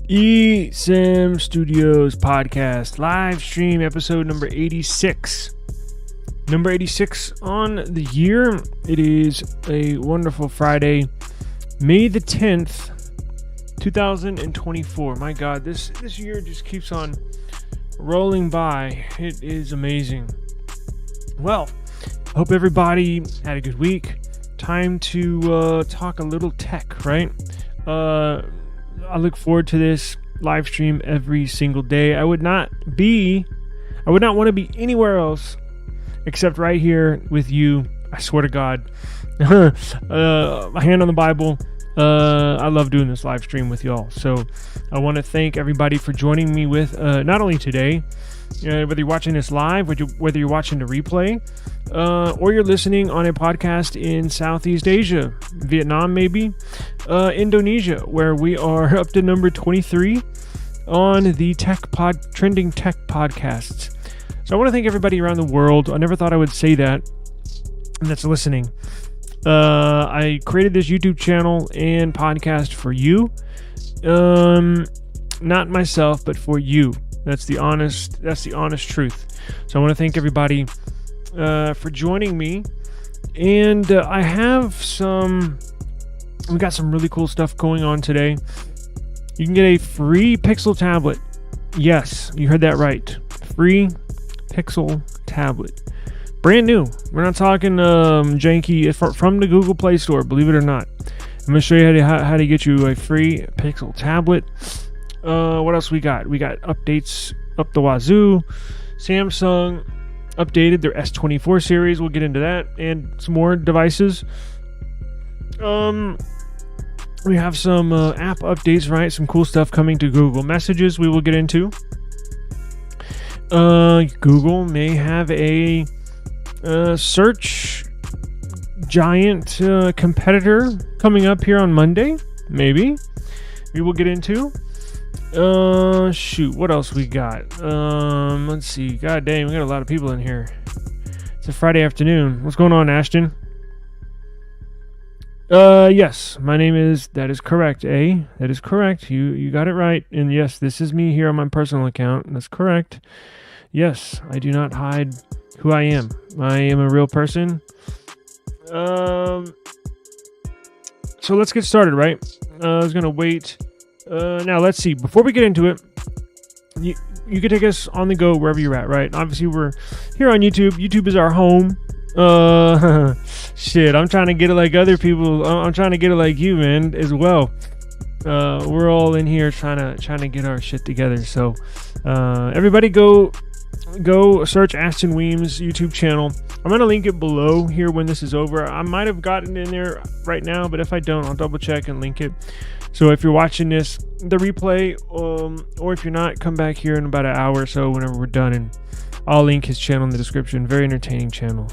eSIM Studios podcast, live stream episode number 86. Number 86 on the year. It is a wonderful Friday, May the 10th, 2024. My God, this year just keeps on rolling by. It is amazing. Well, hope everybody had a good week. Time to talk a little tech, right? I look forward to this live stream every single day. I would not want to be anywhere else except right here with you. I swear to God. My hand on the Bible. I love doing this live stream with y'all. So I want to thank everybody for joining me with not only today, whether you're watching this live, whether you're watching the replay, or you're listening on a podcast in Southeast Asia, Vietnam maybe, Indonesia, where we are up to number 23 on the trending tech podcasts. So I want to thank everybody around the world. I never thought I would say that, and that's listening. I created this YouTube channel and podcast for you, not myself, but for you. That's the honest truth. So I want to thank everybody for joining me, and we got some really cool stuff going on today. You can get a free Pixel tablet. Yes, you heard that right. Free Pixel tablet. Brand new. We're not talking janky. It's from the Google Play Store, believe it or not. I'm going to show you how to get you a free Pixel tablet. What else we got? We got updates up the wazoo. Samsung updated their S24 series. We'll get into that and some more devices. We have some app updates, right? Some cool stuff coming to Google Messages we will get into. Google may have a search giant competitor coming up here on Monday. Maybe. We will get into. What else we got? Let's see. God dang, we got a lot of people in here. It's a Friday afternoon. What's going on, Ashton? Yes, my name is, that is correct, that is correct. You got it right. And yes, this is me here on my personal account. That's correct. Yes, I do not hide who I am. I am a real person. So let's get started, right? I was gonna wait. Now let's see. Before we get into it, you can take us on the go wherever you're at, right? Obviously, we're here on YouTube. YouTube is our home. Shit, I'm trying to get it like other people. I'm trying to get it like you, man, as well. We're all in here trying to get our shit together. So, everybody go search Ashton Weems' YouTube channel. I'm going to link it below here when this is over. I might have gotten in there right now, but if I don't, I'll double check and link it. So if you're watching this, the replay, or if you're not, come back here in about an hour or so whenever we're done, and I'll link his channel in the description. Very entertaining channel.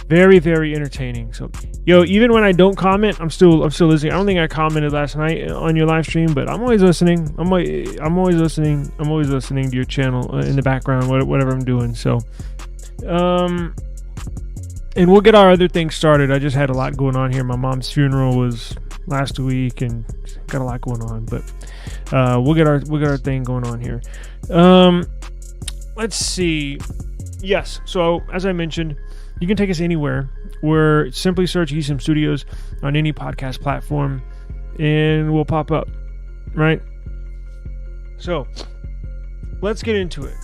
Very, very entertaining. So, even when I don't comment, I'm still listening. I don't think I commented last night on your live stream, but I'm always listening. I'm always listening. I'm always listening to your channel in the background, whatever I'm doing. So, and we'll get our other things started. I just had a lot going on here. My mom's funeral was last week, and got a lot going on. But we'll get our thing going on here. Let's see. Yes. So as I mentioned, you can take us anywhere. We're simply search eSIM Studios on any podcast platform, and we'll pop up, right? So let's get into it.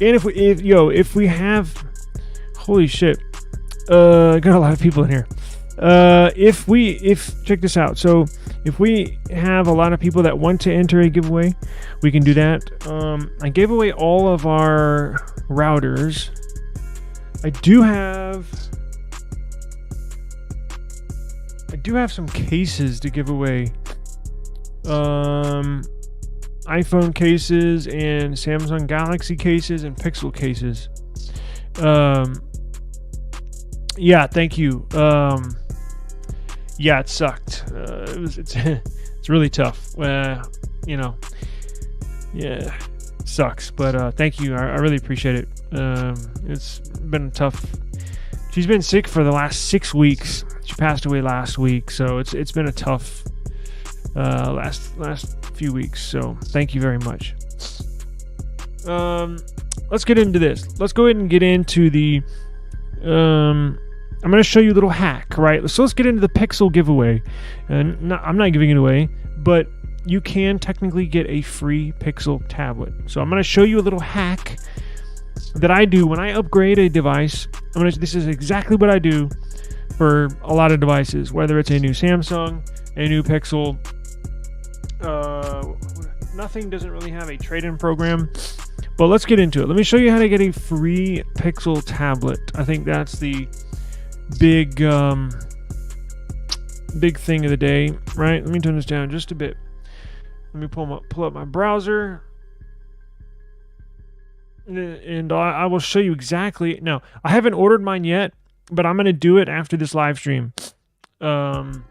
And if we have, holy shit, got a lot of people in here. Check this out. So if we have a lot of people that want to enter a giveaway, we can do that. I gave away all of our routers. I do have some cases to give away. iPhone cases and Samsung Galaxy cases and Pixel cases. Yeah, thank you. Yeah, it sucked. It's really tough. Yeah, it sucks. But thank you. I really appreciate it. It's been tough. She's been sick for the last 6 weeks. She passed away last week, so it's been a tough last few weeks. So thank you very much. Let's get into this. Let's go ahead and get into the I'm going to show you a little hack, right? So let's get into the Pixel giveaway. And I'm not giving it away, but you can technically get a free Pixel tablet. So I'm going to show you a little hack that I do when I upgrade a device. This is exactly what I do for a lot of devices, whether it's a new Samsung, a new Pixel. Nothing doesn't really have a trade-in program, but let's get into it. Let me show you how to get a free Pixel tablet. I think that's the big thing of the day, right? Let me turn this down just a bit. Let me pull up my browser, and I will show you exactly. Now, I haven't ordered mine yet, but I'm going to do it after this live stream. And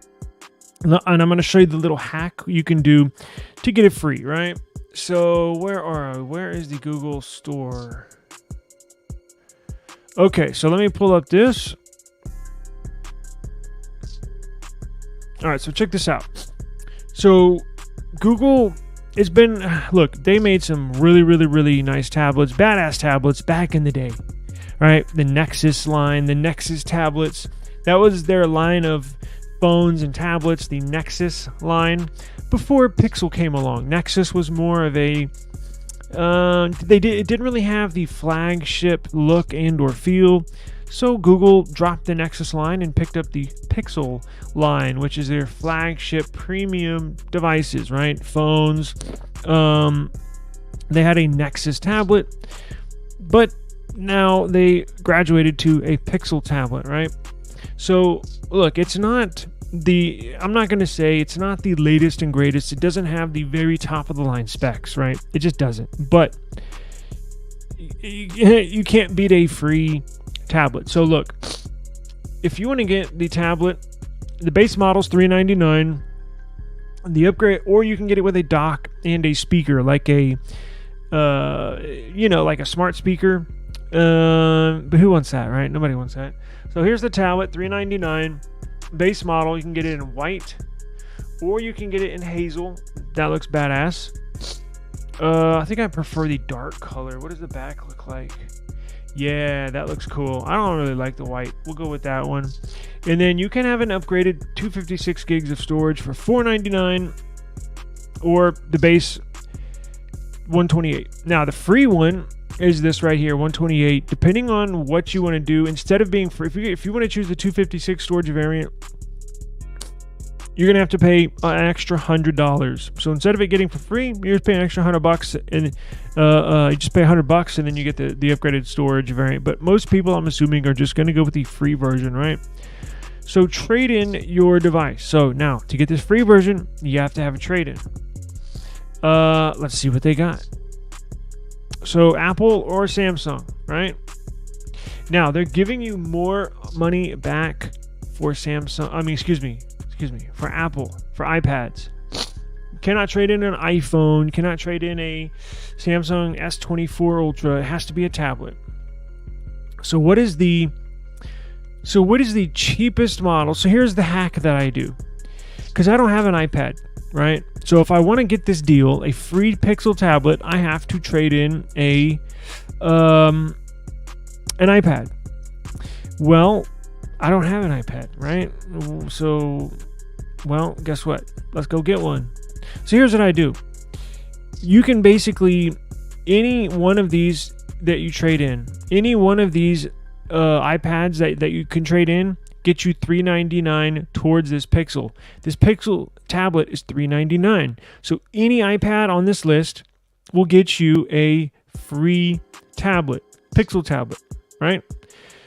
I'm going to show you the little hack you can do to get it free, right? So where is the Google store? Okay, so let me pull up this. All right, so check this out. So Google, look, they made some really nice tablets, badass tablets back in the day, right? The Nexus line, the Nexus tablets, that was their line of phones and tablets, the Nexus line, before Pixel came along. Nexus was more of a it didn't really have the flagship look and or feel, so Google dropped the Nexus line and picked up the Pixel line, which is their flagship premium devices, right? Phones. They had a Nexus tablet, but now they graduated to a Pixel tablet, right? So look, it's not I'm not going to say it's not the latest and greatest. It doesn't have the very top of the line specs, right? It just doesn't. But you can't beat a free tablet. So look, if you want to get the tablet, the base model's $399. The upgrade, or you can get it with a dock and a speaker, like a like a smart speaker. But who wants that, right? Nobody wants that. So here's the tablet, $399. Base model. You can get it in white, or you can get it in hazel. That looks badass. I think I prefer the dark color. What does the back look like? Yeah, that looks cool. I don't really like the white. We'll go with that one. And then you can have an upgraded 256 gigs of storage for $499, or the base 128. Now the free one is this right here, 128. Depending on what you want to do, instead of being free, if you want to choose the 256 storage variant, you're gonna have to pay an extra $100. So instead of it getting for free, you're just paying an extra $100, and you just pay $100, and then you get the upgraded storage variant. But most people, I'm assuming, are just gonna go with the free version, right? So trade in your device. So now to get this free version, you have to have a trade-in. Let's see what they got. So Apple or Samsung, right? Now they're giving you more money back for Samsung. For Apple, for iPads. You cannot trade in an iPhone. You cannot trade in a Samsung S24 Ultra. It has to be a tablet. So what is the cheapest model? So here's the hack that I do, because I don't have an iPad, right? So if I want to get this deal, a free Pixel tablet, I have to trade in an iPad. Well, I don't have an iPad, right? So, well, guess what? Let's go get one. So here's what I do. You can basically, any one of these that you trade in, any one of these iPads that you can trade in, get you $399 towards this Pixel. This Pixel tablet is $399. So any iPad on this list will get you a free tablet, Pixel tablet, right?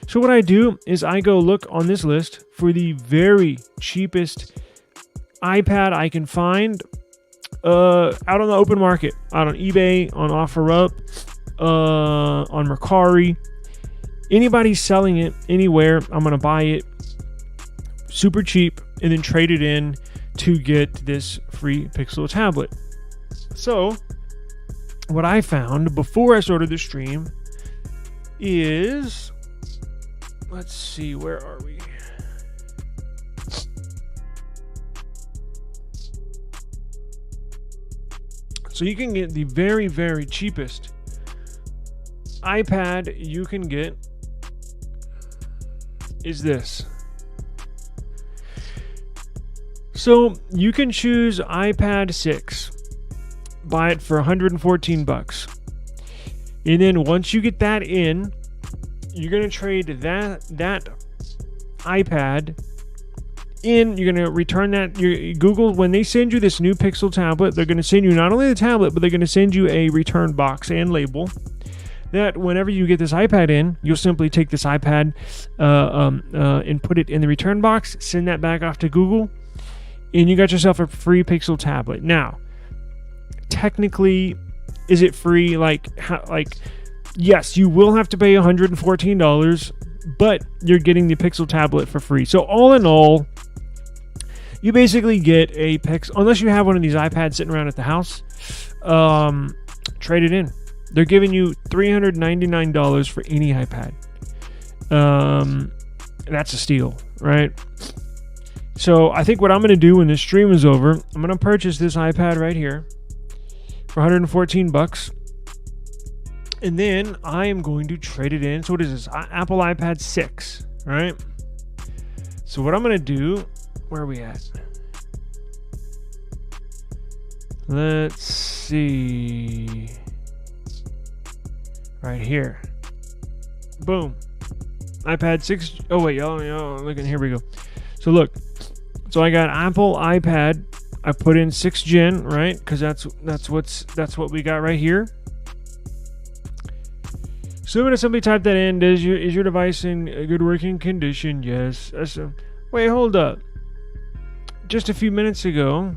So what I do is I go look on this list for the very cheapest iPad I can find out on the open market, out on eBay, on OfferUp, on Mercari. Anybody selling it anywhere, I'm going to buy it super cheap and then trade it in to get this free Pixel tablet. So what I found before I started the stream is, let's see, where are we? So you can get the very, very cheapest iPad you can get is this. So you can choose iPad 6, buy it for $114. And then once you get that in, you're going to trade that iPad in. You're going to return that. Google, when they send you this new Pixel tablet, they're going to send you not only the tablet, but they're going to send you a return box and label. That whenever you get this iPad in, you'll simply take this iPad and put it in the return box, send that back off to Google, and you got yourself a free Pixel tablet. Now, technically, is it free? Yes, you will have to pay $114, but you're getting the Pixel tablet for free. So all in all, you basically get a Pixel, unless you have one of these iPads sitting around at the house, trade it in. They're giving you $399 for any iPad. That's a steal, right? So I think what I'm going to do when this stream is over, I'm going to purchase this iPad right here for $114. And then I am going to trade it in. So what is this? Apple iPad 6, right? So what I'm going to do, where are we at? Let's see. Right here. Boom. iPad 6. Oh, wait. Oh, look, here we go. So look. So I got Apple iPad. I put in 6th gen, right? Because that's what we got right here. So I'm gonna simply type that in. Is your device in good working condition? Yes. Wait, hold up. Just a few minutes ago,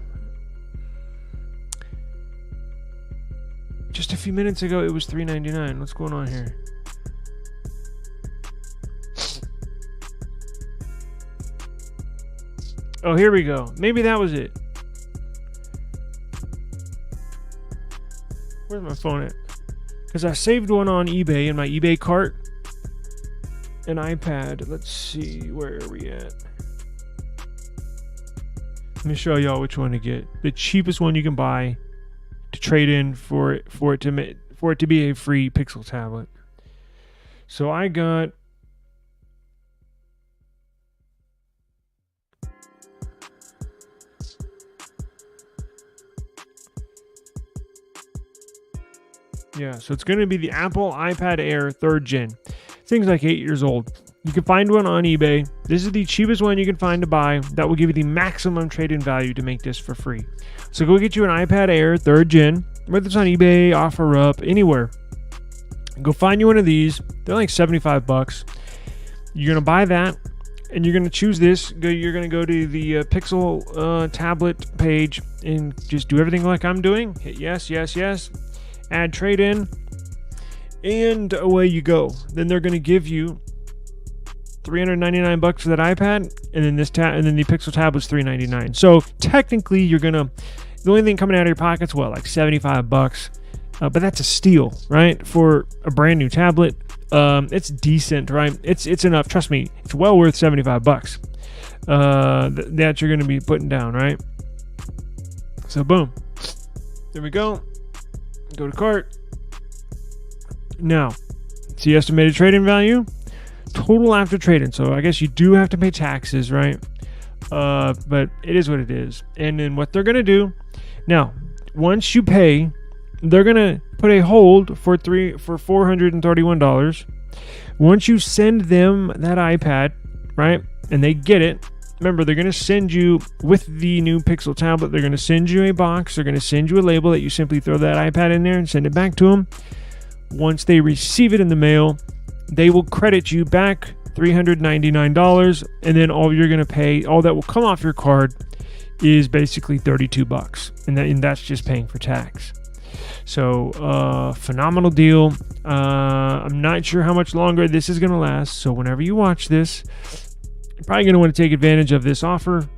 it was $399. What's going on here? Oh, here we go. Maybe that was it. Where's my phone at? Because I saved one on eBay in my eBay cart. An iPad. Let's see. Where are we at? Let me show y'all which one to get. The cheapest one you can buy to trade in for it to be a free Pixel tablet. So I got so it's going to be the Apple iPad Air 3rd gen. Thing's like 8 years old. You can find one on eBay. This is the cheapest one you can find to buy. That will give you the maximum trade-in value to make this for free. So go get you an iPad Air 3rd gen, whether it's on eBay, OfferUp, anywhere. Go find you one of these. They're like $75. You're going to buy that, and you're going to choose this. You're going to go to the Pixel tablet page and just do everything like I'm doing. Hit yes, yes, yes. Add trade-in, and away you go. Then they're going to give you $399 for that iPad, and then the Pixel tablet's $399. So technically, the only thing coming out of your pocket's like $75. But that's a steal, right? For a brand new tablet, it's decent, right? It's enough. Trust me, it's well worth $75. That you're going to be putting down, right? So boom, there we go. Go to cart. Now, see estimated trade-in value, total after trade-in. So I guess you do have to pay taxes, right? But it is what it is. And then what they're gonna do now, once you pay, they're gonna put a hold for $431. Once you send them that iPad, right, and they get it. Remember, they're going to send you, with the new Pixel tablet, they're going to send you a box. They're going to send you a label that you simply throw that iPad in there and send it back to them. Once they receive it in the mail, they will credit you back $399. And then all you're going to pay, all that will come off your card is basically $32. And that's just paying for tax. So, phenomenal deal. I'm not sure how much longer this is going to last. So whenever you watch this, you're probably going to want to take advantage of this offer.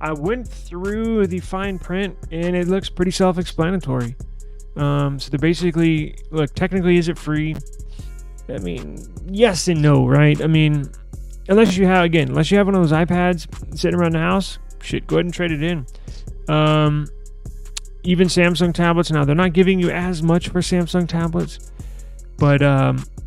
I went through the fine print and it looks pretty self-explanatory. So they're basically, look, technically, is it free? I mean, yes and no, right? I mean, unless you have one of those iPads sitting around the house, shit, go ahead and trade it in. Even Samsung tablets, now they're not giving you as much for Samsung tablets, but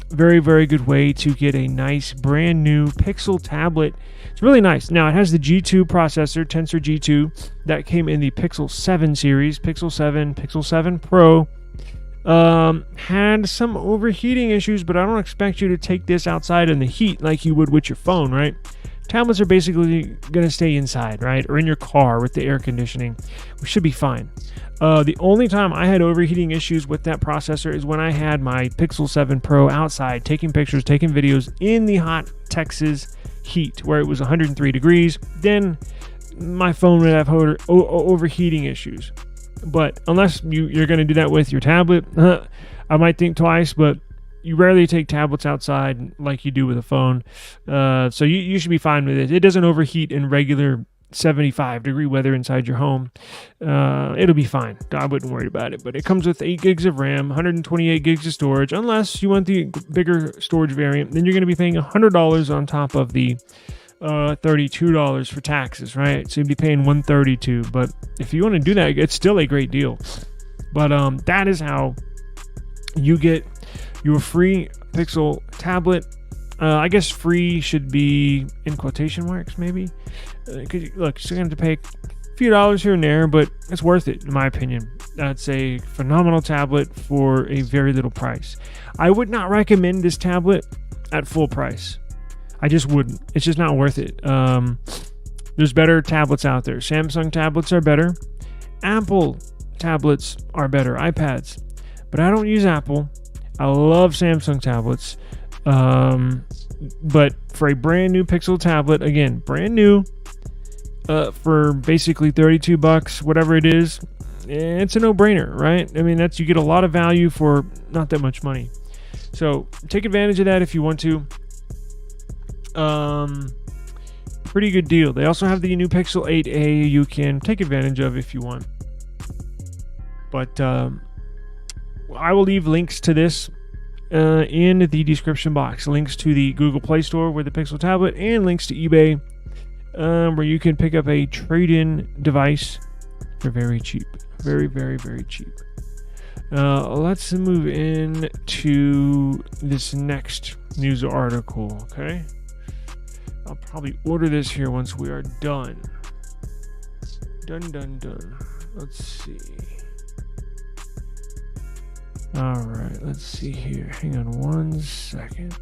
very, very good way to get a nice brand new Pixel tablet. It's really nice. Now, it has the G2 processor, Tensor G2, that came in the Pixel 7 series. Pixel 7, Pixel 7 Pro. Had some overheating issues, but I don't expect you to take this outside in the heat like you would with your phone, right? Tablets are basically going to stay inside, right? Or in your car with the air conditioning. We should be fine. The only time I had overheating issues with that processor is when I had my Pixel 7 Pro outside taking pictures, taking videos in the hot Texas heat where it was 103 degrees. Then my phone would have overheating issues. But unless you're going to do that with your tablet, I might think twice, but you rarely take tablets outside like you do with a phone. So you should be fine with it. It doesn't overheat in regular 75-degree weather inside your home. It'll be fine. I wouldn't worry about it. But it comes with 8 gigs of RAM, 128 gigs of storage. Unless you want the bigger storage variant, then you're going to be paying $100 on top of the $32 for taxes, right? So you'd be paying $132. But if you want to do that, it's still a great deal. But that is how you get your free Pixel tablet. I guess free should be in quotation marks, maybe. Look, you're still going to have to pay a few dollars here and there, but it's worth it, in my opinion. That's a phenomenal tablet for a very little price. I would not recommend this tablet at full price. I just wouldn't. It's just not worth it. There's better tablets out there. Samsung tablets are better. Apple tablets are better. iPads. But I don't use Apple. I love Samsung tablets. But for a brand new Pixel tablet, again, brand new, for basically $32, whatever it is, it's a no-brainer, right? I mean, you get a lot of value for not that much money. So take advantage of that if you want to. Pretty good deal. They also have the new Pixel 8a you can take advantage of if you want. But I will leave links to this in the description box. Links to the Google Play Store with the Pixel tablet, and links to eBay where you can pick up a trade-in device for very cheap. Very, very, very cheap. Let's move in to this next news article, okay? I'll probably order this here once we are done. Done. Let's see. All right, let's see here. Hang on 1 second.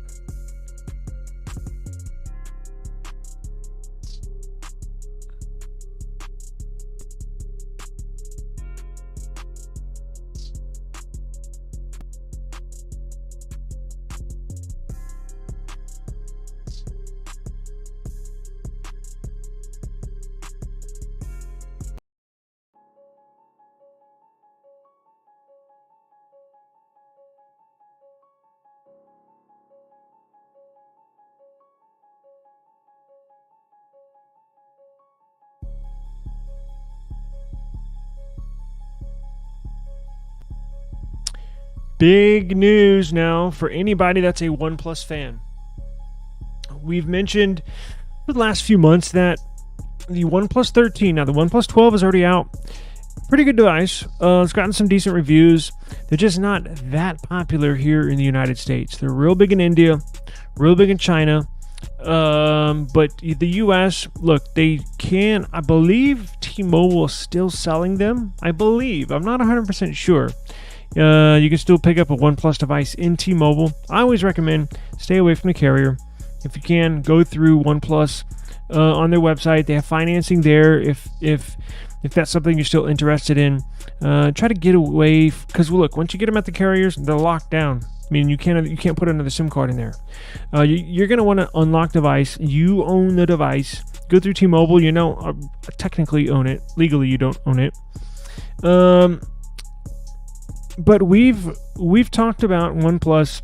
Big news now for anybody that's a OnePlus fan. We've mentioned for the last few months that the OnePlus 13, now the OnePlus 12 is already out. Pretty good device. It's gotten some decent reviews. They're just not that popular here in the United States. They're real big in India, real big in China. But the US, look, they can, I believe T-Mobile is still selling them. I believe. I'm not 100% sure. You can still pick up a OnePlus device in T-Mobile. I always recommend stay away from the carrier. If you can, go through OnePlus on their website. They have financing there. If that's something you're still interested in, try to get away. Because look, once you get them at the carriers, they're locked down. I mean, you can't put another SIM card in there. You're gonna want to unlock device. You own the device. Go through T-Mobile. You know, technically own it. Legally, you don't own it. But we've talked about OnePlus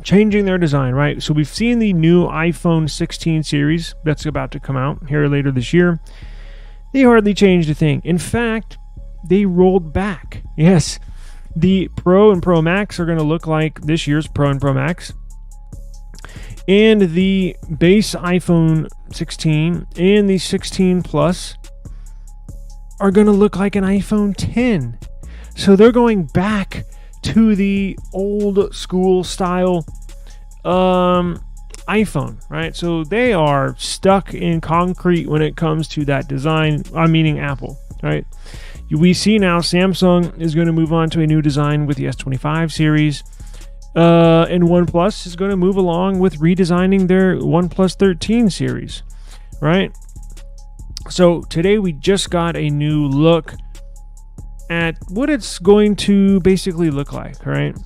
changing their design, right? So we've seen the new iPhone 16 series that's about to come out here later this year. They hardly changed a thing. In fact, they rolled back. Yes, the Pro and Pro Max are going to look like this year's Pro and Pro Max. And the base iPhone 16 and the 16 Plus are going to look like an iPhone 10. So they're going back to the old school style iPhone, right? So they are stuck in concrete when it comes to that design. I'm meaning Apple, right? We see now Samsung is going to move on to a new design with the S25 series. And OnePlus is going to move along with redesigning their OnePlus 13 series, right? So today we just got a new look at what it's going to basically look like, right?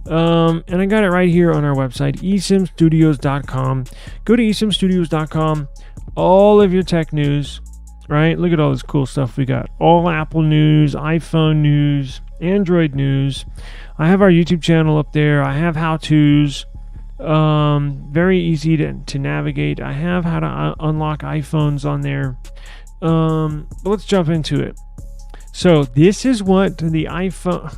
And I got it right here on our website, esimstudios.com. Go to esimstudios.com. All of your tech news, right? Look at all this cool stuff we got. All Apple news, iPhone news, Android news. I have our YouTube channel up there. I have how-tos. Very easy to navigate. I have how to unlock iPhones on there. But let's jump into it. So this is what the iPhone...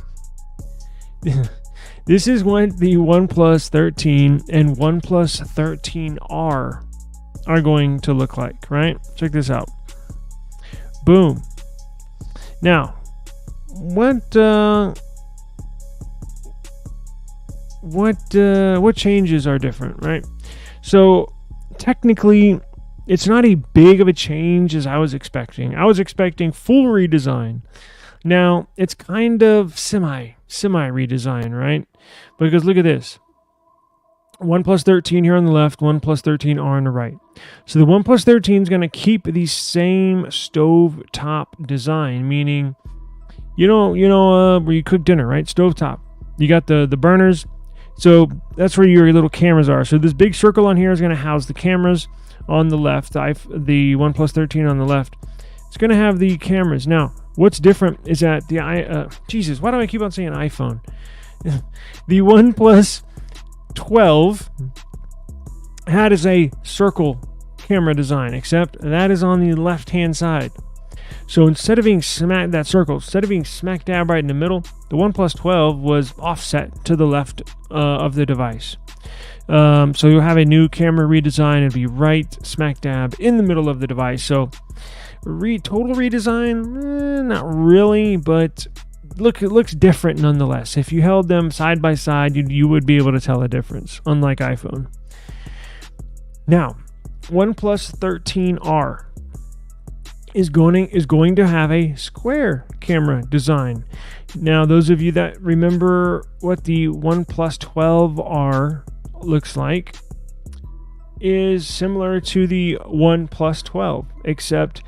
This is what the OnePlus 13 and OnePlus 13R are going to look like, right? Check this out. Boom. Now, what changes are different, right? So technically, it's not a big of a change as I was expecting. I was expecting full redesign. Now it's kind of semi redesign, right? Because look at this. OnePlus 13 here on the left, OnePlus 13R on the right. So the OnePlus 13 is going to keep the same stove top design, meaning, where you cook dinner, right? Stove top. You got the burners. So that's where your little cameras are. So this big circle on here is going to house the cameras on the left. The OnePlus 13 on the left. It's going to have the cameras. Now, what's different is that Jesus, why do I keep on saying iPhone? The OnePlus 12 had as a circle camera design, except that is on the left-hand side. So instead of being smack dab right in the middle, the OnePlus 12 was offset to the left of the device. So you'll have a new camera redesign and be right smack dab in the middle of the device. So total redesign, not really, but it looks different nonetheless. If you held them side by side, you would be able to tell a difference, unlike iPhone. Now, OnePlus 13R is going to have a square camera design. Now, those of you that remember what the OnePlus 12R looks like is similar to the OnePlus 12, except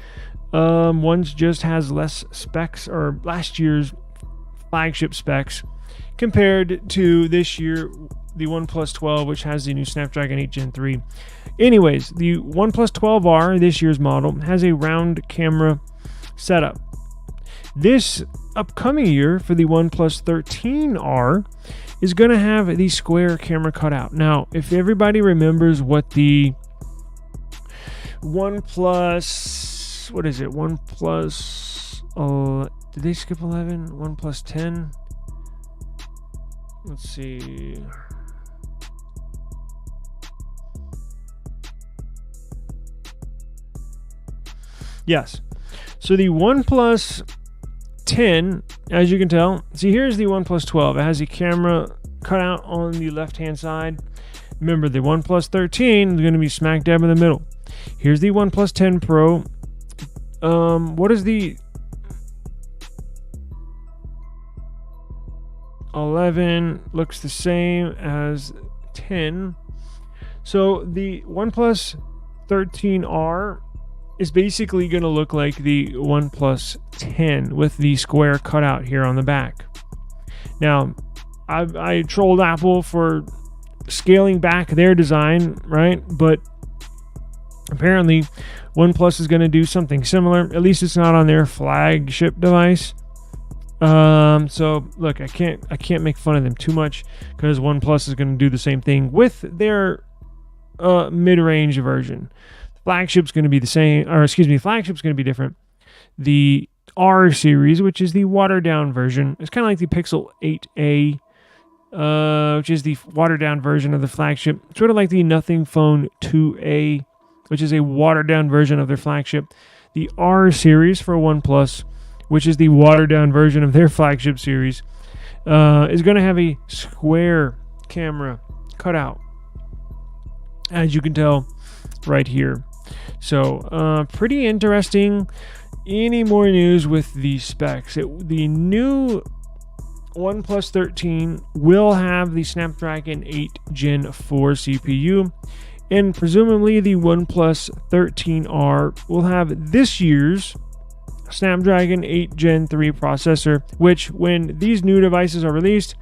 one's just has less specs, or last year's flagship specs, compared to this year, the OnePlus 12, which has the new Snapdragon 8 Gen 3. Anyways, the OnePlus 12R, this year's model, has a round camera setup. This upcoming year for the OnePlus 13R is going to have the square camera cutout. Now, if everybody remembers what the OnePlus, what is it? OnePlus, did they skip 11? OnePlus 10? Let's see. Yes. So the OnePlus 10, as you can tell, see, here's the OnePlus 12. It has a camera cut out on the left-hand side. Remember, the OnePlus 13 is going to be smack dab in the middle. Here's the OnePlus 10 Pro. What is the 11? Looks the same as 10. So the OnePlus 13R is basically going to look like the OnePlus 10 with the square cutout here on the back. Now, I trolled Apple for scaling back their design, right? But apparently, OnePlus is going to do something similar. At least it's not on their flagship device. So look, I can't make fun of them too much, because OnePlus is going to do the same thing with their mid-range version. Flagship's going to be the same, or excuse me, flagship's going to be different. The R series, which is the watered down version, is kind of like the Pixel 8a which is the watered-down version of the flagship. Sort of like the Nothing Phone 2A, which is a watered-down version of their flagship. The R series for OnePlus, which is the watered-down version of their flagship series, is going to have a square camera cutout, as you can tell right here. So pretty interesting. Any more news with the specs? The new OnePlus 13 will have the Snapdragon 8 Gen 4 CPU, and presumably the OnePlus 13R will have this year's Snapdragon 8 Gen 3 processor, which when these new devices are released,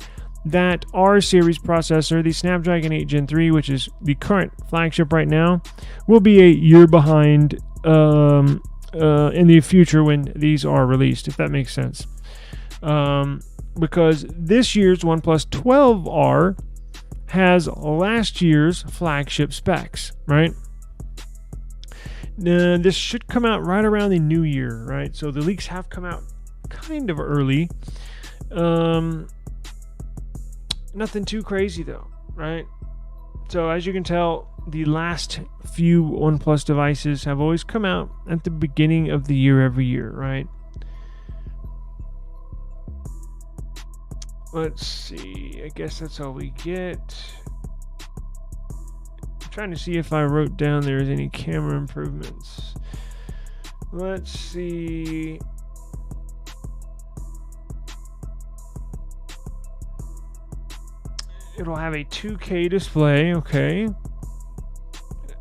that R series processor, the Snapdragon 8 Gen 3, which is the current flagship right now, will be a year behind in the future when these are released, if that makes sense. Because this year's OnePlus 12R has last year's flagship specs, right? This should come out right around the new year, right? So the leaks have come out kind of early. Nothing too crazy though, right? So as you can tell, the last few OnePlus devices have always come out at the beginning of the year every year, right? Let's see, I guess that's all we get. I'm trying to see if I wrote down there's any camera improvements. Let's see. It'll have a 2K display, okay.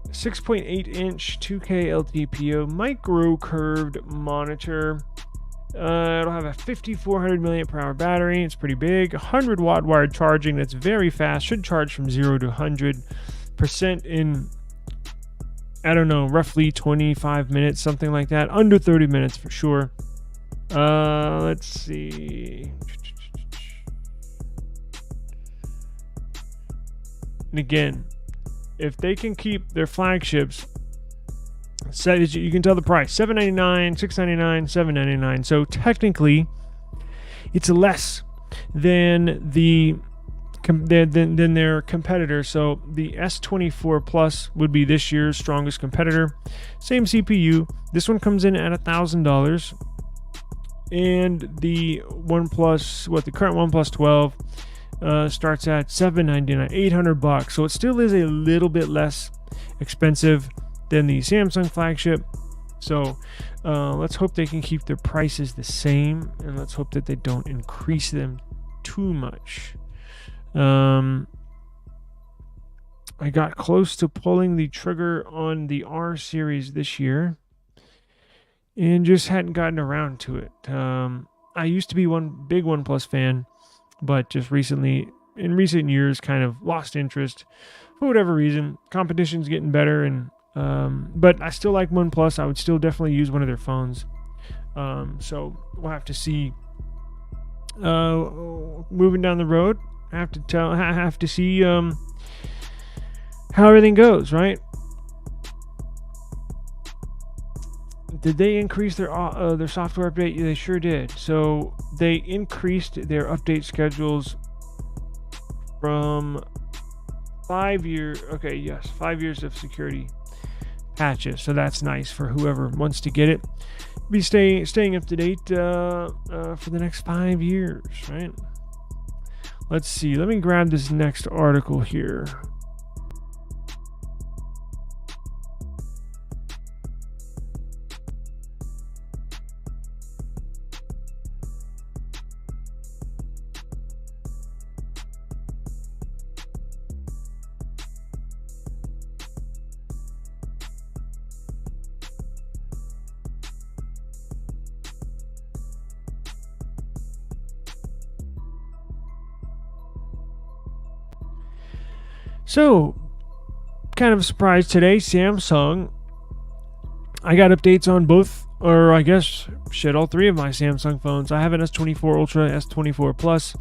6.8 inch 2K LTPO micro curved monitor. It'll have a 5400 mAh battery. It's pretty big. 100 watt wired charging. That's very fast. Should charge from 0 to 100% in, I don't know, roughly 25 minutes, something like that. Under 30 minutes for sure. Let's see. And again, if they can keep their flagships, you can tell the price: $799, $699, $799. So technically, it's less than than their competitor. So the S24 Plus would be this year's strongest competitor. Same CPU. This one comes in at $1,000, and the OnePlus, the current OnePlus 12. Starts at $799, $800. So it still is a little bit less expensive than the Samsung flagship. So let's hope they can keep their prices the same, and let's hope that they don't increase them too much. I got close to pulling the trigger on the R series this year and just hadn't gotten around to it. I used to be one big OnePlus fan, but just recently, in recent years, kind of lost interest for whatever reason. Competition's getting better, and but I still like OnePlus. I would still definitely use one of their phones. So we'll have to see. Moving down the road, I have to see how everything goes. Right? Did they increase their software update? They sure did. So they increased their update schedules from 5 years. Okay, yes, 5 years of security patches. So that's nice for whoever wants to get it. Be staying up to date for the next 5 years, right? Let's see. Let me grab this next article here. So, kind of a surprise today, Samsung. I got updates on both, or I guess, all three of my Samsung phones. I have an S24 Ultra, S24 Plus,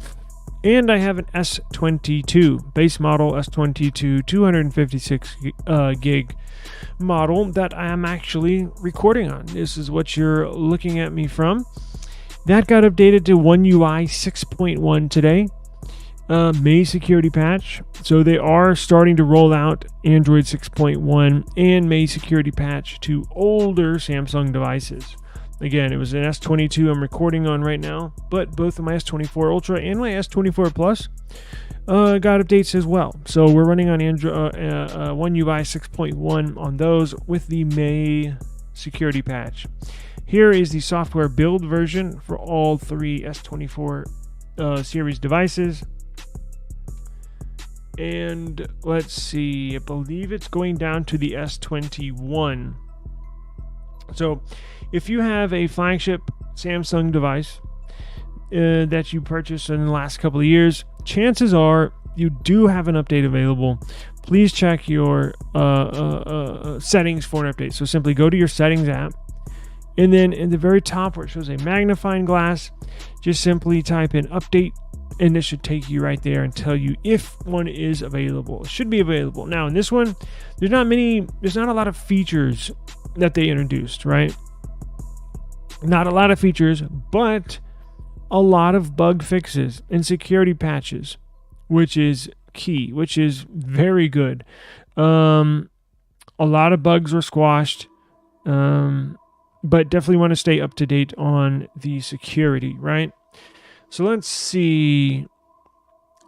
and I have an S22, base model S22, 256 gig model that I am actually recording on. This is what you're looking at me from. That got updated to One UI 6.1 today. May security patch. So they are starting to roll out Android 6.1 and May security patch to older Samsung devices. Again, it was an S22 I'm recording on right now, but both of my S24 Ultra and my S24 Plus got updates as well. So we're running on Android One UI 6.1 on those with the May security patch. Here is the software build version for all three S24 series devices. And let's see, I believe it's going down to the S21. So if you have a flagship Samsung device that you purchased in the last couple of years, chances are you do have an update available. Please check your settings for an update. So simply go to your settings app, and then in the very top where it shows a magnifying glass, just simply type in update, and this should take you right there and tell you if one is available. It should be available. Now in this one, there's not a lot of features that they introduced, right? Not a lot of features, but a lot of bug fixes and security patches, which is key, which is very good. A lot of bugs were squashed, but definitely want to stay up to date on the security, right? So let's see,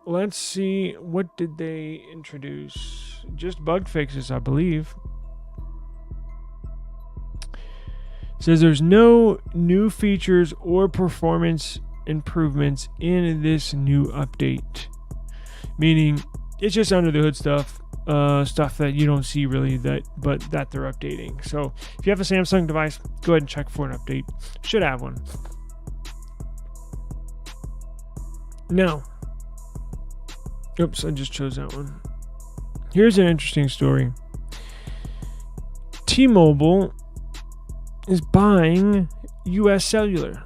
what did they introduce? Just bug fixes, I believe. It says there's no new features or performance improvements in this new update. Meaning it's just under the hood stuff that you don't see really, but that they're updating. So if you have a Samsung device, go ahead and check for an update. Should have one. Now, oops, I just chose that one. Here's an interesting story. T-Mobile is buying US Cellular.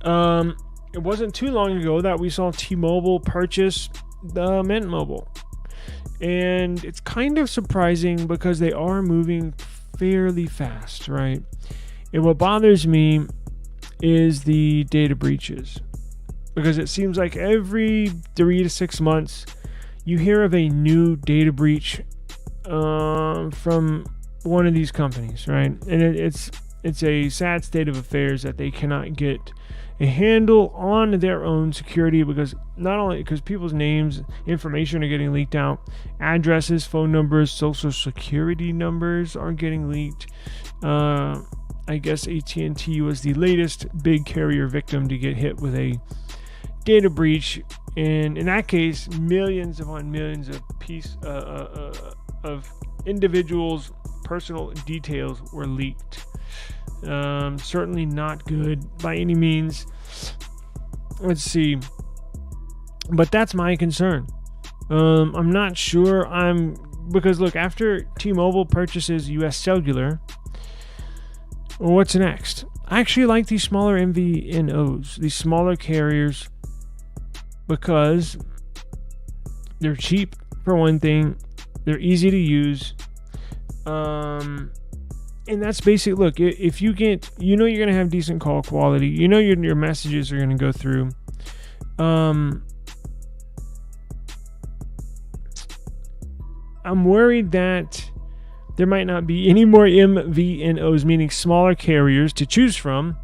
It wasn't too long ago that we saw T-Mobile purchase the Mint Mobile. And it's kind of surprising because they are moving fairly fast, right? And what bothers me is the data breaches. Because it seems like every 3 to 6 months, you hear of a new data breach from one of these companies, right? And it's a sad state of affairs that they cannot get a handle on their own security, because not only because people's names, information are getting leaked out, addresses, phone numbers, social security numbers are getting leaked. I guess AT&T was the latest big carrier victim to get hit with a data breach, and in that case, millions upon millions of individuals' personal details were leaked. Certainly not good by any means. Let's see, but that's my concern. I'm not sure. Because look, after T-Mobile purchases US Cellular, what's next? I actually like these smaller MVNOs, these smaller carriers, because they're cheap for one thing, they're easy to use, and that's basic. Look, if you get, you're going to have decent call quality, your messages are going to go through. I'm worried that there might not be any more MVNOs, meaning smaller carriers, to choose from.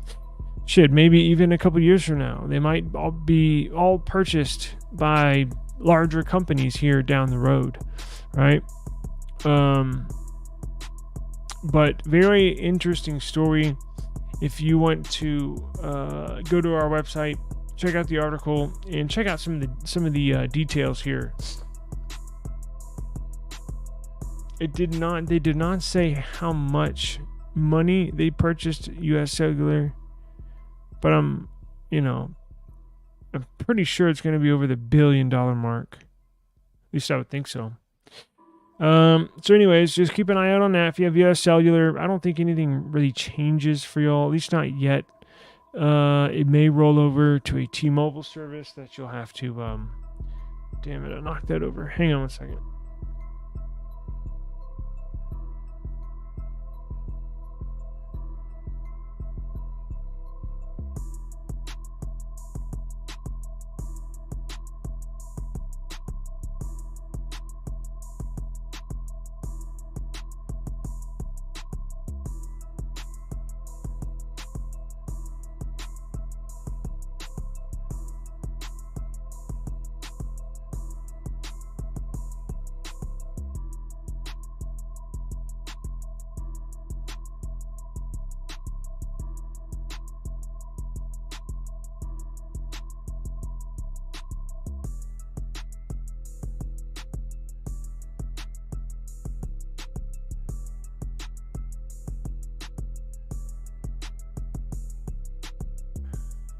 Maybe even a couple years from now, they might all be purchased by larger companies here down the road, right? But very interesting story. If you want to go to our website, check out the article and check out some of the details here. They did not say how much money they purchased US Cellular, but I'm pretty sure it's going to be over the $1 billion mark. At least I would think so. So anyways, just keep an eye out on that. If you have US Cellular, I don't think anything really changes for y'all, at least not yet. It may roll over to a T-Mobile service that you'll have to, damn it, I knocked that over. Hang on one second.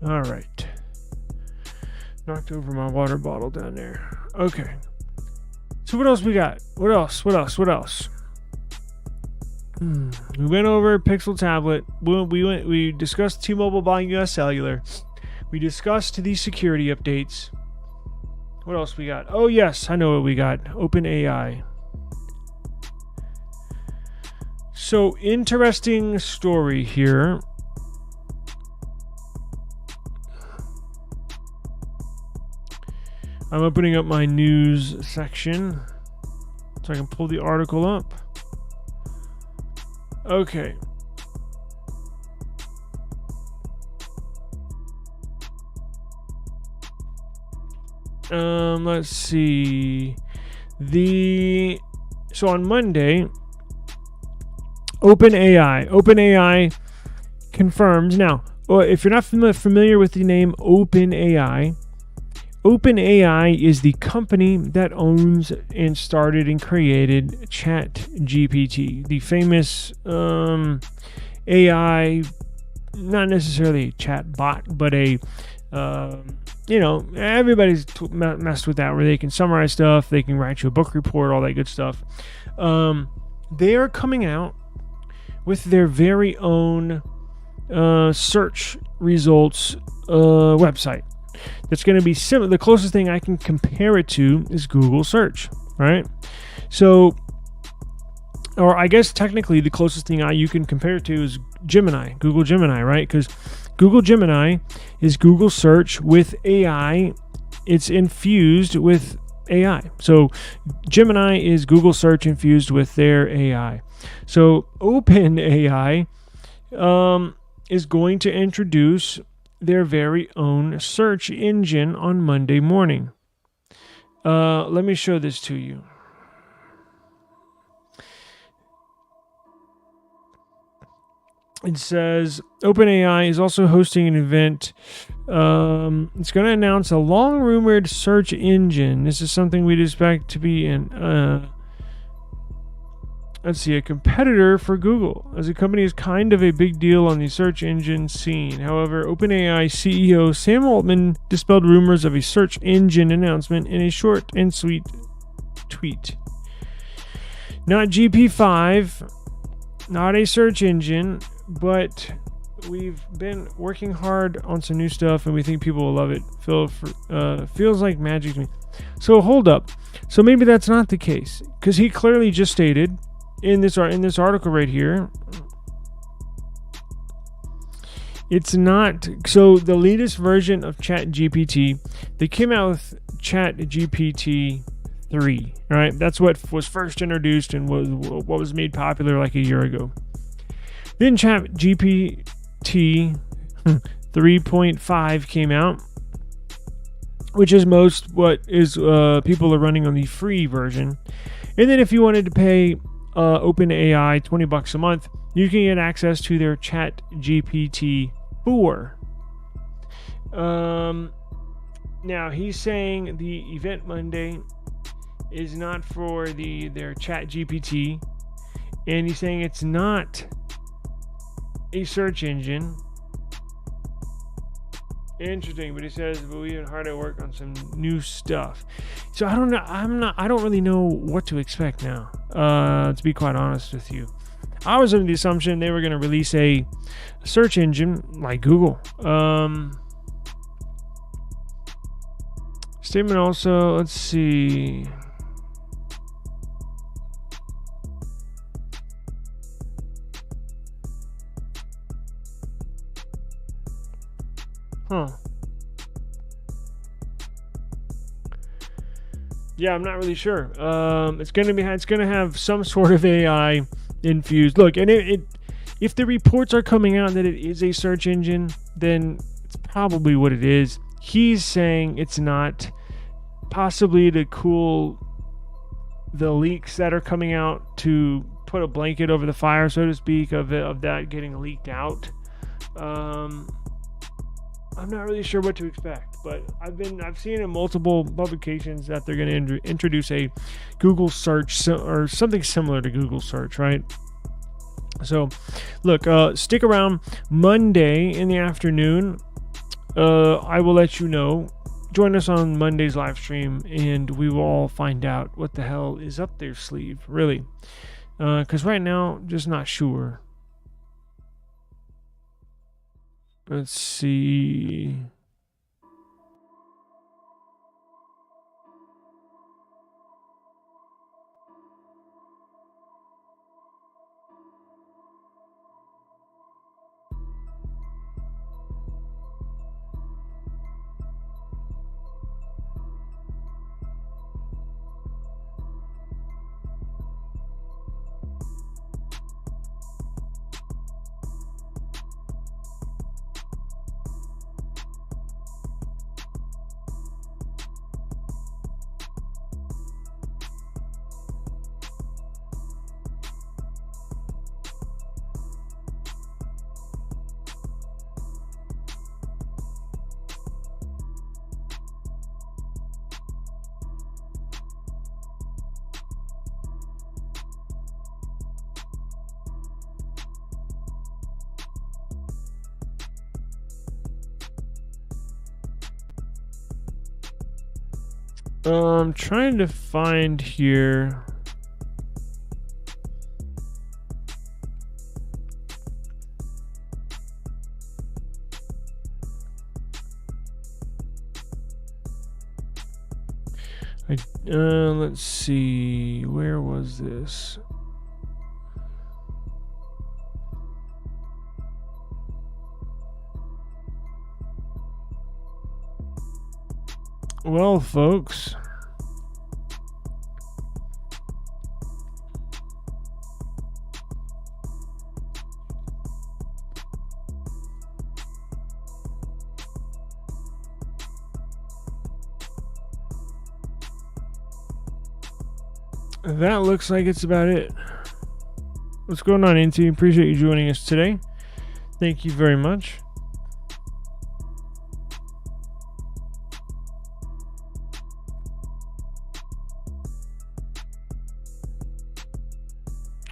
All right. Knocked over my water bottle down there. Okay. So what else we got? What else? We went over Pixel tablet. We discussed T-Mobile buying US Cellular. We discussed the security updates. What else we got? Oh yes, I know what we got. OpenAI. So interesting story here. I'm opening up my news section so I can pull the article up. Okay. Let's see. So on Monday, OpenAI confirms. Now, if you're not familiar with the name OpenAI is the company that owns and started and created ChatGPT, the famous AI, not necessarily a chat bot, but everybody's messed with that, where they can summarize stuff, they can write you a book report, all that good stuff. They are coming out with their very own search results website. That's going to be similar. The closest thing I can compare it to is Google search, right? So, or I guess technically the closest thing you can compare it to is Google Gemini, right? Because Google Gemini is Google search with AI. It's infused with AI. So Gemini is Google search infused with their AI. So OpenAI is going to introduce their very own search engine on Monday morning. Let me show this to you. It says OpenAI is also hosting an event. It's going to announce a long-rumored search engine. This is something we'd expect to be a competitor for Google, as the company is kind of a big deal on the search engine scene. However, OpenAI CEO Sam Altman dispelled rumors of a search engine announcement in a short and sweet tweet. Not GP5, not a search engine, but we've been working hard on some new stuff, and we think people will love it. Feels like magic to me. So hold up. So maybe that's not the case, because he clearly just stated in this article right here, it's not. So the latest version of ChatGPT, they came out with ChatGPT 3, right? That's what was first introduced and what was made popular like a year ago. Then ChatGPT 3.5 came out, which is what people are running on the free version. And then if you wanted to pay OpenAI $20 a month, you can get access to their ChatGPT 4. Now he's saying the event Monday is not for their ChatGPT, and he's saying it's not a search engine. Interesting, but he says we've been hard at work on some new stuff. So I don't know. I don't really know what to expect now. To be quite honest with you, I was under the assumption they were going to release a search engine like Google. Statement also. Let's see. Yeah, I'm not really sure. It's gonna have some sort of AI infused. Look, and if the reports are coming out that it is a search engine, then it's probably what it is. He's saying it's not, possibly to cool the leaks that are coming out, to put a blanket over the fire, so to speak, of that getting leaked out. I'm not really sure what to expect, but I've seen in multiple publications that they're going to introduce a Google search or something similar to Google search, right? So, look, stick around Monday in the afternoon. I will let you know. Join us on Monday's live stream, and we will all find out what the hell is up their sleeve, really. Because right now, just not sure. Let's see. I'm trying to find here. Let's see. Where was this? Well, folks, that looks like it's about it. What's going on, Inti? Appreciate you joining us today. Thank you very much.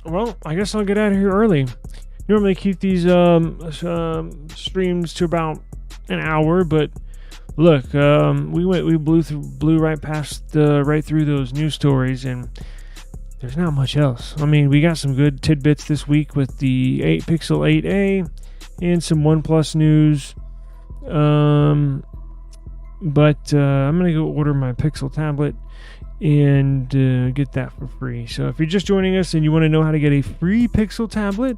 Well, I guess I'll get out of here early. Normally keep these streams to about an hour, but look, we blew right past right through those news stories, and there's not much else. I mean, we got some good tidbits this week with the Pixel 8a and some OnePlus news. But I'm gonna go order my Pixel tablet and get that for free. So if you're just joining us and you want to know how to get a free Pixel tablet,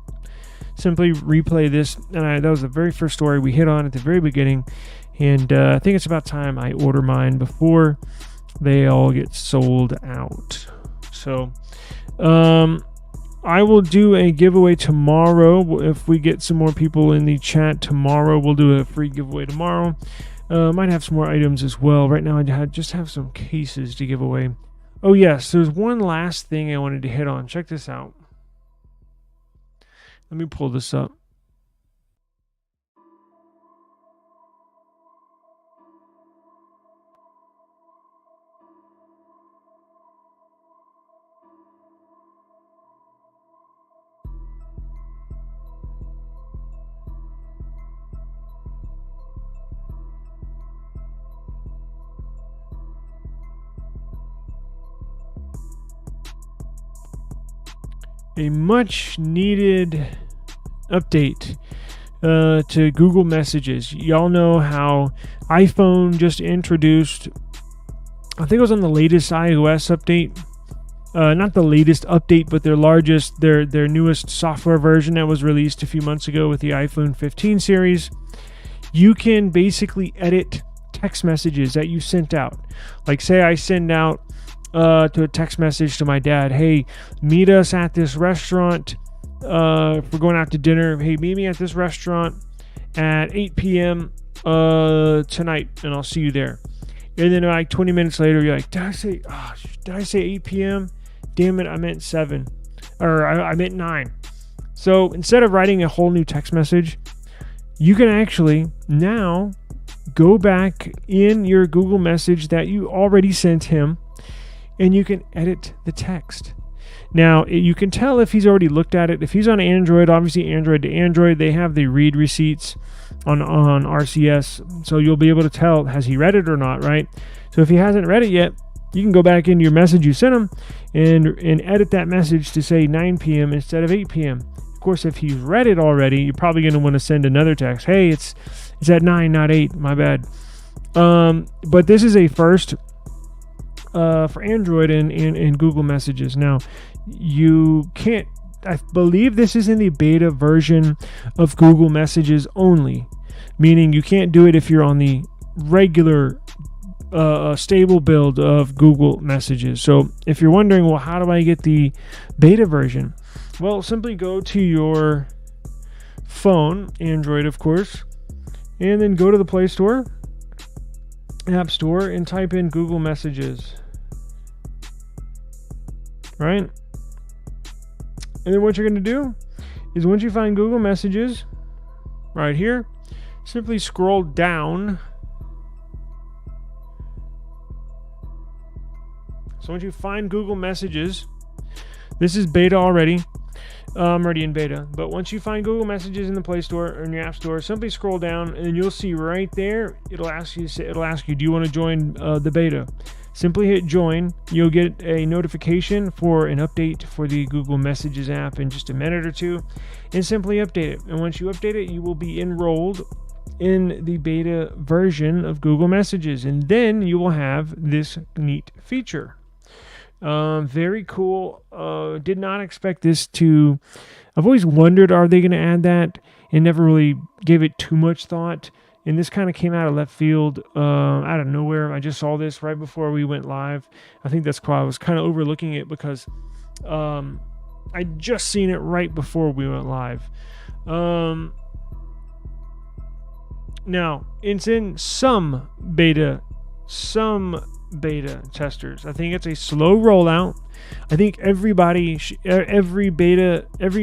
simply replay this. And that was the very first story we hit on at the very beginning. And I think it's about time I order mine before they all get sold out. So I will do a giveaway tomorrow. If we get some more people in the chat tomorrow, we'll do a free giveaway tomorrow. Might have some more items as well. Right now I just have some cases to give away. Oh yes, there's one last thing I wanted to hit on. Check this out. Let me pull this up. A much needed update to Google Messages. Y'all know how iPhone just introduced, I think it was on the latest iOS update, not the latest update, but their newest software version that was released a few months ago with the iPhone 15 series. You can basically edit text messages that you sent out. Like, say I send out to a text message to my dad, hey, meet us at this restaurant. If we're going out to dinner, hey, meet me at this restaurant at 8 p.m. Tonight, and I'll see you there. And then like 20 minutes later, you're like, did I say 8 p.m.? Damn it, I meant 7. Or I meant 9. So instead of writing a whole new text message, you can actually now go back in your Google message that you already sent him, and you can edit the text. Now, you can tell if he's already looked at it. If he's on Android, obviously Android to Android, they have the read receipts on RCS, so you'll be able to tell, has he read it or not, right? So if he hasn't read it yet, you can go back into your message you sent him and edit that message to say 9 p.m. instead of 8 p.m. Of course, if he's read it already, you're probably going to want to send another text. Hey, it's at 9, not 8. My bad. But this is a first for Android and Google Messages. Now, you can't, I believe this is in the beta version of Google Messages only, meaning you can't do it if you're on the regular stable build of Google Messages. So if you're wondering, well, how do I get the beta version? Well, simply go to your phone, Android of course, and then go to the Play Store, App Store, and type in Google Messages. Right? And then what you're going to do is once you find Google Messages right here, simply scroll down. So once you find Google Messages, this is beta already. I'm already in beta. But once you find Google Messages in the Play Store or in your App Store, simply scroll down and you'll see right there, it'll ask you, do you want to join the beta? Simply hit join. You'll get a notification for an update for the Google Messages app in just a minute or two, and simply update it. And once you update it, you will be enrolled in the beta version of Google Messages, and then you will have this neat feature. Very cool. Did not expect this to. I've always wondered, are they going to add that? And never really gave it too much thought. And this kind of came out of left field, out of nowhere. I just saw this right before we went live. I think that's why I was kind of overlooking it, because I just seen it right before we went live. Now, it's in some beta testers. I think it's a slow rollout. I think every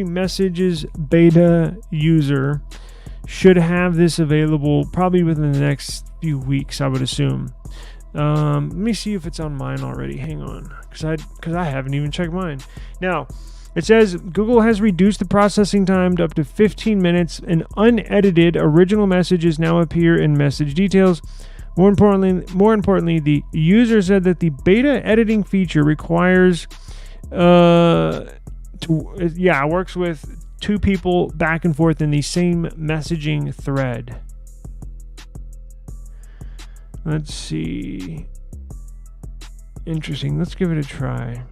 Messages beta user should have this available probably within the next few weeks, I would assume. Let me see if it's on mine already. Hang on, because I haven't even checked mine. Now, it says Google has reduced the processing time to up to 15 minutes, and unedited original messages now appear in message details. More importantly, the user said that the beta editing feature requires works with two people back and forth in the same messaging thread. Let's see. Interesting. Let's give it a try.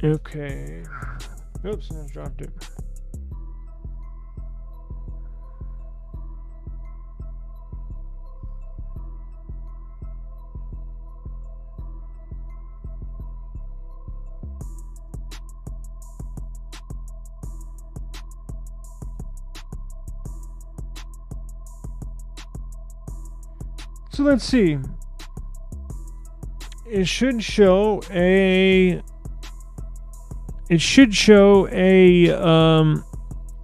Okay. Oops, I dropped it. So let's see. It should show a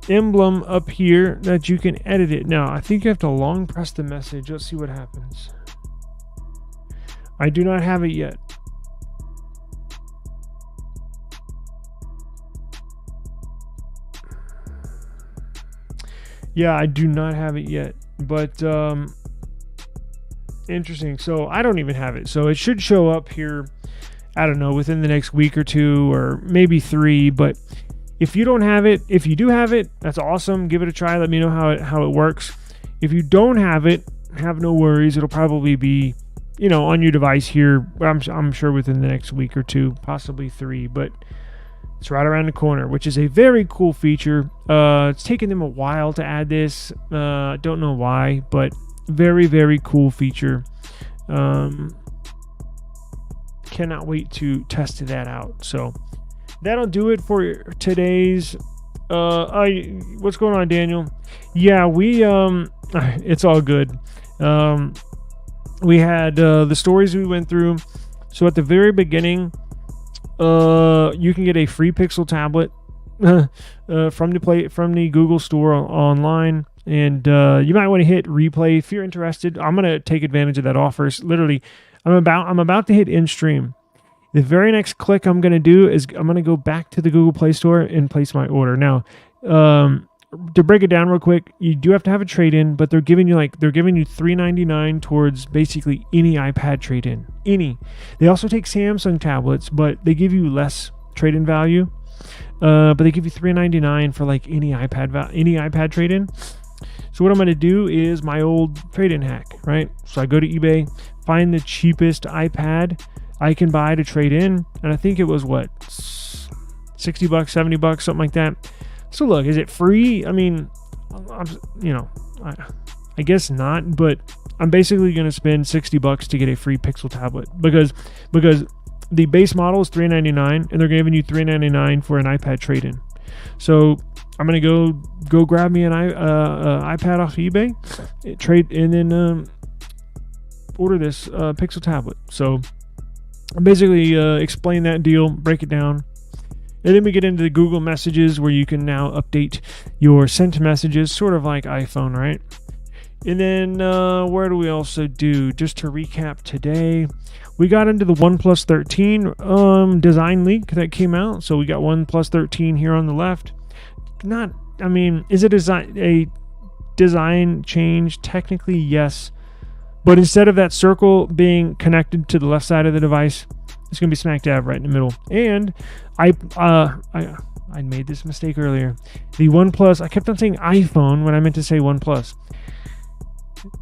emblem up here that you can edit it. Now, I think you have to long press the message. Let's see what happens. I do not have it yet. Yeah, I do not have it yet. But interesting. So I don't even have it. So it should show up here, I don't know, within the next week or two, or maybe 3. But if you don't have it, if you do have it, that's awesome. Give it a try. Let me know how it works. If you don't have it, have no worries. It'll probably be, on your device here. I'm sure within the next week or 2, possibly 3. But it's right around the corner, which is a very cool feature. It's taken them a while to add this. Don't know why, but very, very cool feature. Cannot wait to test that out. So that'll do it for today's what's going on, Daniel? Yeah, we it's all good. We had the stories we went through. So at the very beginning, you can get a free Pixel tablet from the Google Store online. And you might want to hit replay if you're interested. I'm going to take advantage of that offer. Literally, I'm about to hit in stream. The very next click I'm going to do is I'm going to go back to the Google Play Store and place my order. Now, to break it down real quick, you do have to have a trade-in, but they're giving you $399 towards basically any iPad trade-in. Any. They also take Samsung tablets, but they give you less trade-in value. But they give you $399 for like any iPad trade-in. So what I'm going to do is my old trade-in hack, right? So I go to eBay, find the cheapest iPad I can buy to trade in, and I think it was what, $60, $70, something like that. So look, is it free? I mean, I guess not, but I'm basically going to spend $60 to get a free Pixel tablet because the base model is $399 and they're giving you $399 for an iPad trade-in. So I'm going to go grab me an iPad off of eBay, trade, and then order this Pixel tablet. So I basically explain that deal, break it down. And then we get into the Google Messages where you can now update your sent messages, sort of like iPhone, right? And then where do we also do? Just to recap today, we got into the OnePlus 13 design leak that came out. So we got OnePlus 13 here on the left. Is it a design change? Technically, yes. But instead of that circle being connected to the left side of the device, it's going to be smack dab right in the middle. And I made this mistake earlier. The OnePlus, I kept on saying iPhone when I meant to say OnePlus.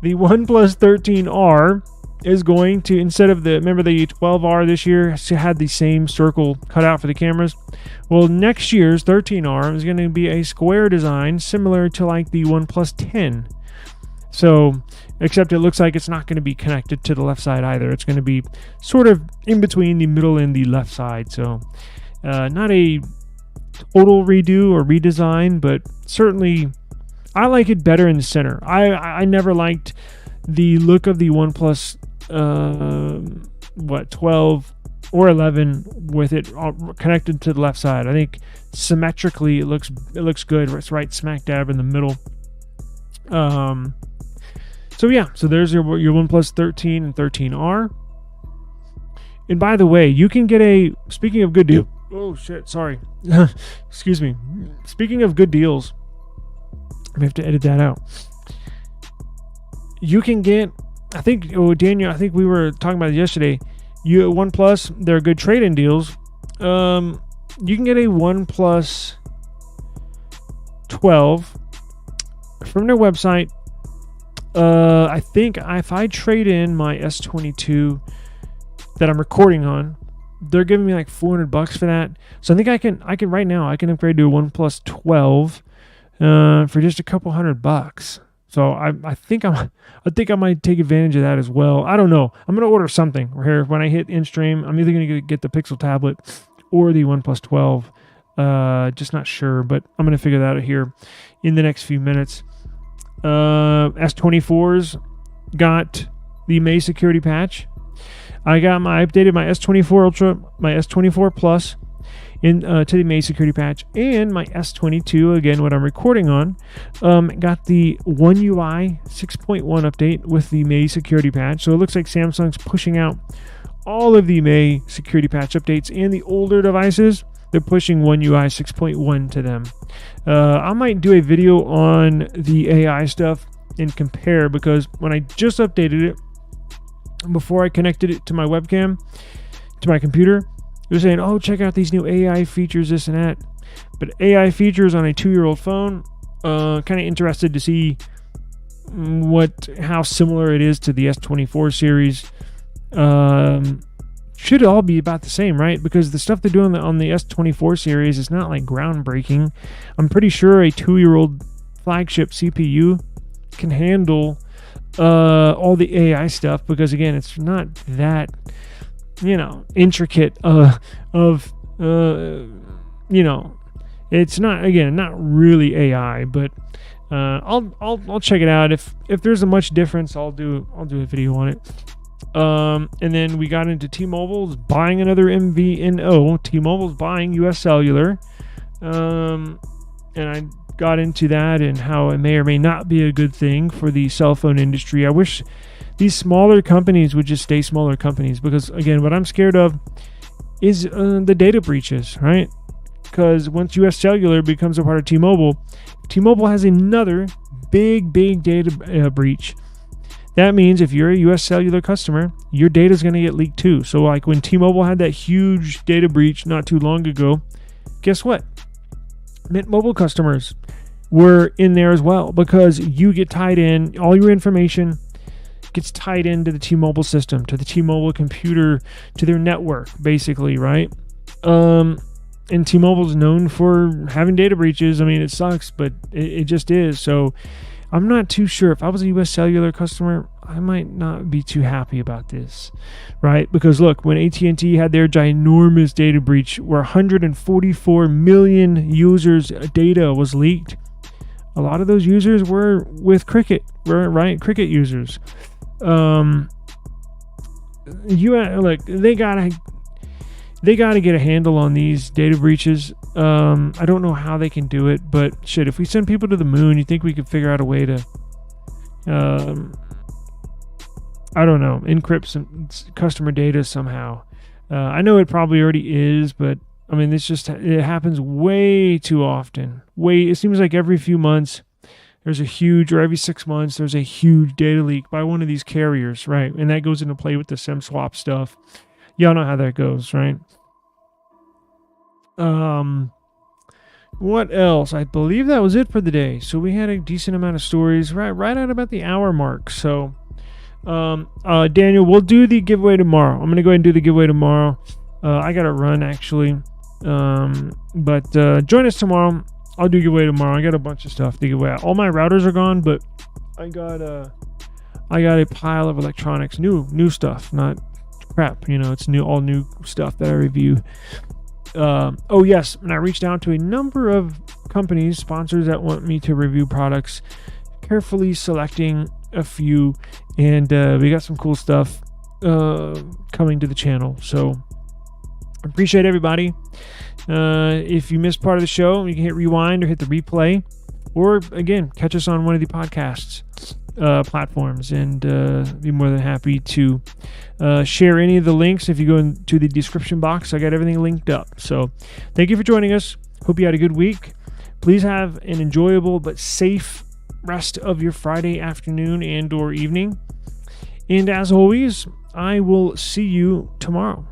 The OnePlus 13R is going to, instead of remember the 12R this year had the same circle cut out for the cameras? Well, next year's 13R is going to be a square design similar to like the OnePlus 10. So, except it looks like it's not going to be connected to the left side either. It's going to be sort of in between the middle and the left side. So, not a total redo or redesign, but certainly I like it better in the center. I never liked the look of the OnePlus 12 or 11 with it connected to the left side. I think symmetrically it looks good. It's right smack dab in the middle. So there's your OnePlus 13 and 13R. And by the way, you can get speaking of good deal. Oh shit, sorry. Excuse me. Speaking of good deals, we have to edit that out. You can get, Daniel, I think we were talking about it yesterday. OnePlus, they're good trade-in deals. You can get a OnePlus 12 from their website. I think if I trade in my S22 that I'm recording on, they're giving me like $400 for that. So I think I can right now I can upgrade to a OnePlus 12 for just a couple $100. So I think I might take advantage of that as well. I don't know. I'm gonna order something here when I hit in stream. I'm either gonna get the Pixel tablet or the OnePlus 12. Just not sure, but I'm gonna figure that out here in the next few minutes. S24's got the imei security patch. I updated my S24 Ultra, my S24 Plus to the imei security patch, and my S22, again what I'm recording on, got the One UI 6.1 update with the imei security patch. So it looks like Samsung's pushing out all of the imei security patch updates, and the older devices, they're pushing One UI 6.1 to them. I might do a video on the AI stuff and compare, because when I just updated it, before I connected it to my webcam, to my computer, it was saying, oh, check out these new AI features, this and that. But AI features on a 2-year-old phone, kind of interested to see how similar it is to the S24 series. Should all be about the same, right? Because the stuff they're doing on the S24 series is not like groundbreaking. I'm pretty sure a 2-year-old flagship CPU can handle all the AI stuff, because again, it's not that intricate it's not really AI, but I'll check it out. If there's a much difference, I'll do a video on it. And then we got into T-Mobile's buying another MVNO. T-Mobile's buying US Cellular. And I got into that and how it may or may not be a good thing for the cell phone industry. I wish these smaller companies would just stay smaller companies, because again, what I'm scared of is the data breaches, right? Because once US Cellular becomes a part of T-Mobile, T-Mobile has another big data breach. That means if you're a US Cellular customer, your data is going to get leaked too. So like when T-Mobile had that huge data breach not too long ago, guess what? Mint Mobile customers were in there as well, because you get tied in, all your information gets tied into the T-Mobile system, to the T-Mobile computer, to their network, basically, right? And T-Mobile's known for having data breaches. I mean, it sucks, but it just is. So I'm not too sure. If I was a US Cellular customer, I might not be too happy about this, right? Because look, when AT&T had their ginormous data breach where 144 million users' data was leaked, a lot of those users were with Cricket, right? Cricket users. Look, they gotta get a handle on these data breaches. I don't know how they can do it, but shit, if we send people to the moon, you think we could figure out a way to, I don't know, encrypt some customer data somehow. I know it probably already is, but I mean, it happens way too often. It seems like every few months there's a huge, or every 6 months there's a huge data leak by one of these carriers, right? And that goes into play with the SIM swap stuff. Y'all know how that goes, right? What else? I believe that was it for the day. So we had a decent amount of stories, right at about the hour mark. So, Daniel, we'll do the giveaway tomorrow. I'm gonna go ahead and do the giveaway tomorrow. I gotta run actually, but join us tomorrow. I'll do giveaway tomorrow. I got a bunch of stuff to give away. All my routers are gone, but I got a pile of electronics, new stuff, not crap. You know, it's all new stuff that I review. Oh yes, and I reached out to a number of companies, sponsors that want me to review products, carefully selecting a few, and we got some cool stuff coming to the channel. So appreciate everybody. If you missed part of the show, you can hit rewind or hit the replay, or again, catch us on one of the podcasts platforms, and be more than happy to share any of the links. If you go into the description box, I got everything linked up. So thank you for joining us. Hope you had a good week. Please have an enjoyable but safe rest of your Friday afternoon and or evening. And as always, I will see you tomorrow.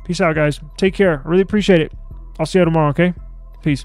Peace out, guys. Take care. I really appreciate it. I'll see you tomorrow, okay? Peace.